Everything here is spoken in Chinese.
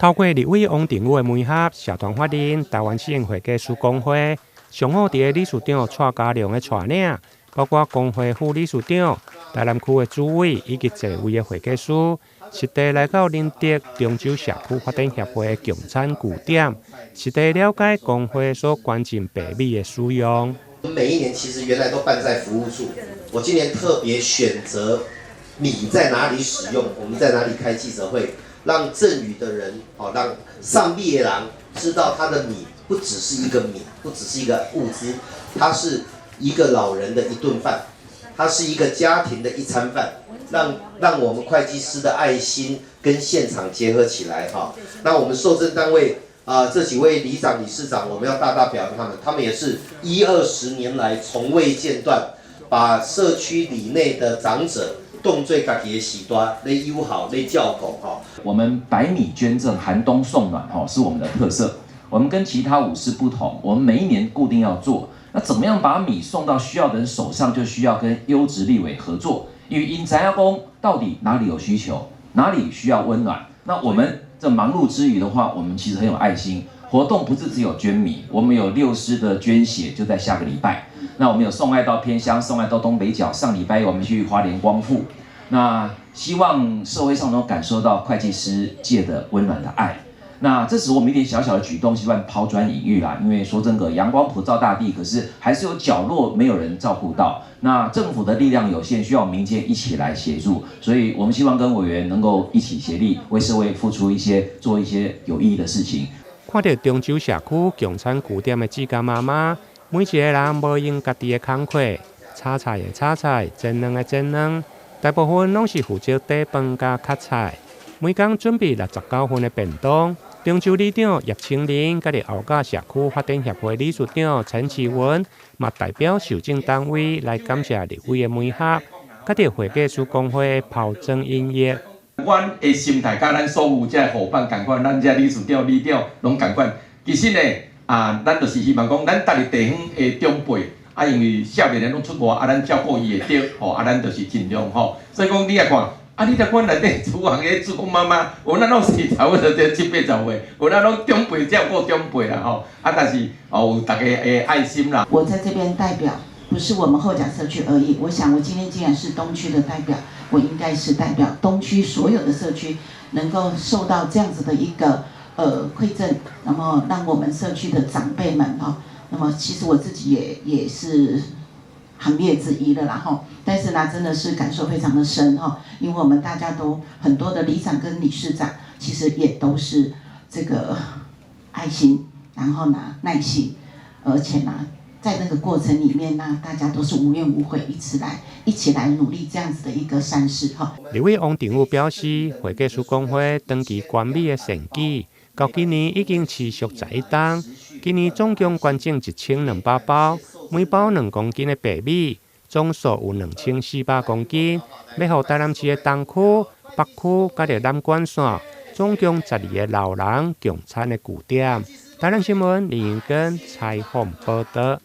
透過立委王定宇的媒合，社團法人台灣市會計師公會上午在理事長蔡家良的帶領，包括工會副理事長、台南區的主委以及座位的會計師，實地來到仁德中州社區發展協會的共產據點，實地了解工會所關心白米的使用。每一年其實原來都辦在服務處，我今年特別選擇米在哪裡使用，我們在哪裡開記者會，讓贈與的人，讓上畢的人知道他的米不只是一個米，不只是一個物資，它是一個老人的一頓飯，它是一個家庭的一餐飯，讓我們會計師的愛心跟現場結合起來哈。那我們受贈單位這幾位里長、理事長，我們要大大表揚他們也是20年來從未間斷，把社區里內的長者動最家己的時段來友好來照顧哈。我們百米捐贈、寒冬送暖是我們的特色。我們跟其他武士不同，我們每一年固定要做。那怎麼樣把米送到需要的人手上，就需要跟優質立委合作，因為因知影到底哪裡有需求，哪裡需要溫暖。那我們這忙碌之餘的話，我們其實很有愛心。活動不是只有捐米，我們有6師的捐血，就在下個禮拜。那我們有送愛到偏鄉，送愛到東北角。上禮拜我們去花蓮光復。那希望社會上能感受到會計師界的溫暖的愛。那這是我們一點小小的舉動，希望拋磚引玉啦。因為說真的，陽光普照大地，可是還是有角落沒有人照顧到。那政府的力量有限，需要民間一起來協助。所以我們希望跟委員能夠一起協力，為社會付出一些，做一些有意義的事情。看到中州社區共產據點的志工媽媽，每一個人無用家己的工課，炒菜的炒菜，蒸卵的蒸卵，大部分攏是負責底飯加較菜。每天準備69份的便當。中州里長葉清林，甲哩後甲社區發展協會理事長陳其文，嘛代表受贈單位來感謝立委的媒合，甲哩會計師公會拋磚引玉。阮的心態甲咱所有這夥伴同款，咱這理事長、里長攏同款。其實呢，咱就是希望講，咱家己地方的長輩，因為少年人攏出外，咱照顧伊會着，咱就是盡量吼。所以講，你來看。你睇阮內底廚房嘅主公媽媽，有咱攏是差不多70、80歲，有咱攏長輩照顧長輩啦吼。但是有大家嘅愛心啦。我在這邊代表不是我們後甲社區而已，我想我今天既然是東區的代表，我應該是代表東區所有的社區，能夠受到這樣子的一個饋贈，那麼讓我們社區的長輩們那麼其實我自己也是行列之一的啦吼，但是呢，真的是感受非常的深哈，因為我們大家都很多的里長跟理事長，其實也都是這個愛心，然後呢耐心，而且呢，在那個過程裡面呢，大家都是無怨無悔，一起來努力這樣子的一個善事哈。立委王定宇表示，會計師公會長期捐米的成績，到今年已經持續11檔，今年總共捐贈1200包。每包2公斤的白米，總數有2400公斤，要予台南市的東區、北區、甲南管線，總共12個老人共產的據點。台南新聞林榮根採訪報道。